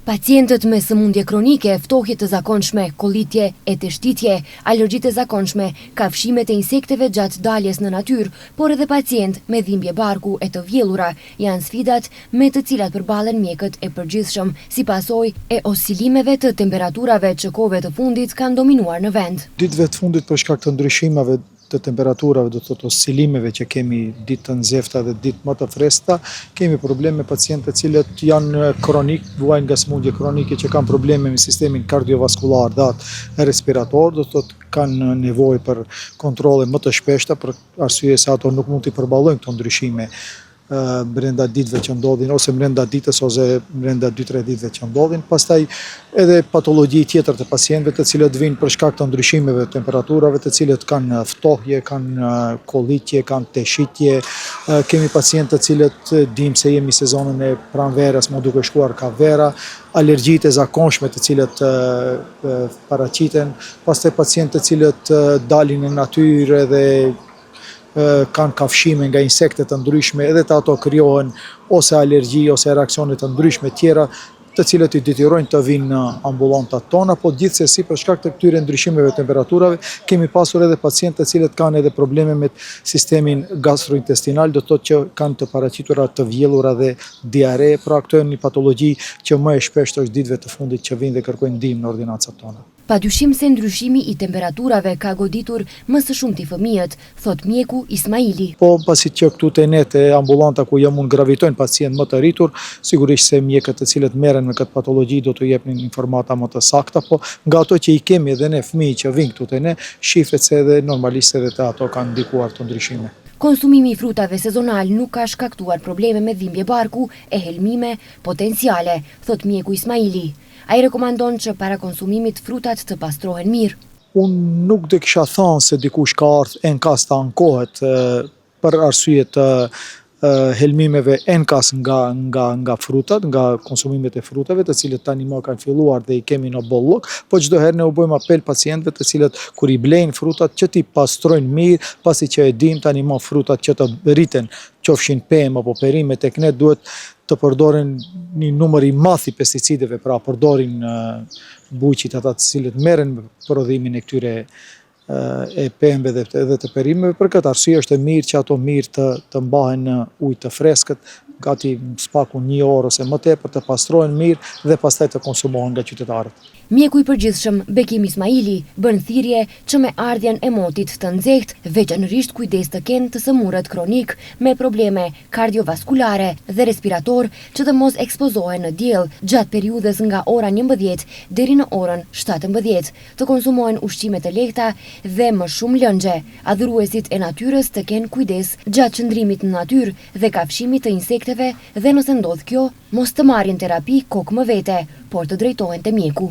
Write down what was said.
Pacientët me sëmundje kronike, ftohje të zakonshme, kollitje e të shtitje, alergjitë të zakonshme, kafshimet e insekteve gjatë daljes në natyrë, por edhe pacient me dhimbje barku e të vjellura, janë sfidat me të cilat përballen mjekët e përgjithshëm, si pasojë e oscilimeve të temperaturave që kohëve të fundit kanë dominuar në vend. Ditëve të fundit për shkak të ndryshimeve të temperaturave, do të thotë oscilimeve që kemi ditë të nxehta dhe ditë më të freskëta, kemi probleme me pacientë të cilët janë kronik, vuajnë nga sëmundje kronike që kanë probleme me sistemin kardiovaskular dhe atë respirator, do të thotë kanë nevojë për kontrole më të shpeshta për arsye se ato nuk mund të përballojnë këto ndryshime brenda ditëve që ndodhin, ose brenda ditës ose brenda 2-3 ditëve që ndodhin. Pastaj edhe patologji tjetër të pacientëve të cilët vinë për shkak të ndryshimeve të temperaturave, të cilët kanë ftohje, kanë kollitje, kanë teshitje. Kemi pacientë të cilët dimë se jemi sezonën e pranverës, më duke shkuar ka vera, alergjitë e zakonshme të cilët paraqiten, pastaj pacientë të cilët dalin në natyrë dhe kanë kafshime nga insekte të ndryshme, edhe të ato krijohen ose alergji ose reaksione të ndryshme tjera, të cilët i detyrojnë të vinë në ambulantat tona, po gjithsesi për shkak të këtyre ndryshimeve të temperaturave kemi pasur edhe pacientë të cilët kanë edhe probleme me sistemin gastrointestinal, do të thotë që kanë të paraqitura të vjellura dhe diare, pra këto janë një patologji që më e shpeshtë është ditëve të fundit që vinë dhe kërkojnë ndihmë në ordinancat tona. Padyshim se ndryshimi i temperaturave ka goditur më së shumti fëmijët, thot mjeku Ismaili. Po pasi që këtu te ne te ambulanta ku jam unë gravitojnë pacient më të rritur, sigurisht se mjekët të cilët merren me këtë patologji do të jepnin informata më të sakta, po nga ato që i kemi edhe ne fëmijë që vinë këtu te ne, shifet se edhe normalisht edhe te ato kanë ndikuar të ndryshime. Konsumimi i frutave sezonal nuk ka shkaktuar probleme me dhimbje barku e helmime potenciale, thot mjeku Ismaili. Ai rekomandon që para konsumimit frutat të pastrohen mirë. Unë nuk do kisha thënë se dikush ka ardhur enkas të ankohet për arsye të helmimeve enkas nga frutat, nga konsumimet e frutave, të cilët tani më kanë filluar dhe i kemi në bollok, po çdo herë ne u bëjmë apel pacientëve të cilët kur i blejnë frutat që t'i pastrojnë mirë, pasi që e dim tani më frutat që të rriten, qofshin pemë apo perime tek ne duhet të përdorin një numër i madh i pesticideve, pra përdorin bujqit ata të cilët merren me prodhimin e këtyre e pemëve dhe të perimeve. Për këtë arsye është e mirë që ato mirë të mbahen në ujë të freskët, gati spaku 1 orë ose më tepër, të pastrohen mirë dhe pastaj të konsumohen nga qytetarët. Mjeku i përgjithshëm Bekim Ismaili bën thirrje që me ardhjen e motit të nxehtë, veçanërisht kujdes të kenë të sëmurët kronik me probleme kardiovaskulare dhe respirator që të mos ekspozohen në diell gjatë periudhës nga ora 11 deri në orën 17, të konsumohen ushqime të lehta dhe më shumë lëngje. Adhuruesit e natyrës të kenë kujdes gjatë qëndrimit në natyrë dhe kafshimit të insekteve dhe nëse ndodh kjo, mos të marrin terapi kokë më vete, por të drejtohen te mjeku.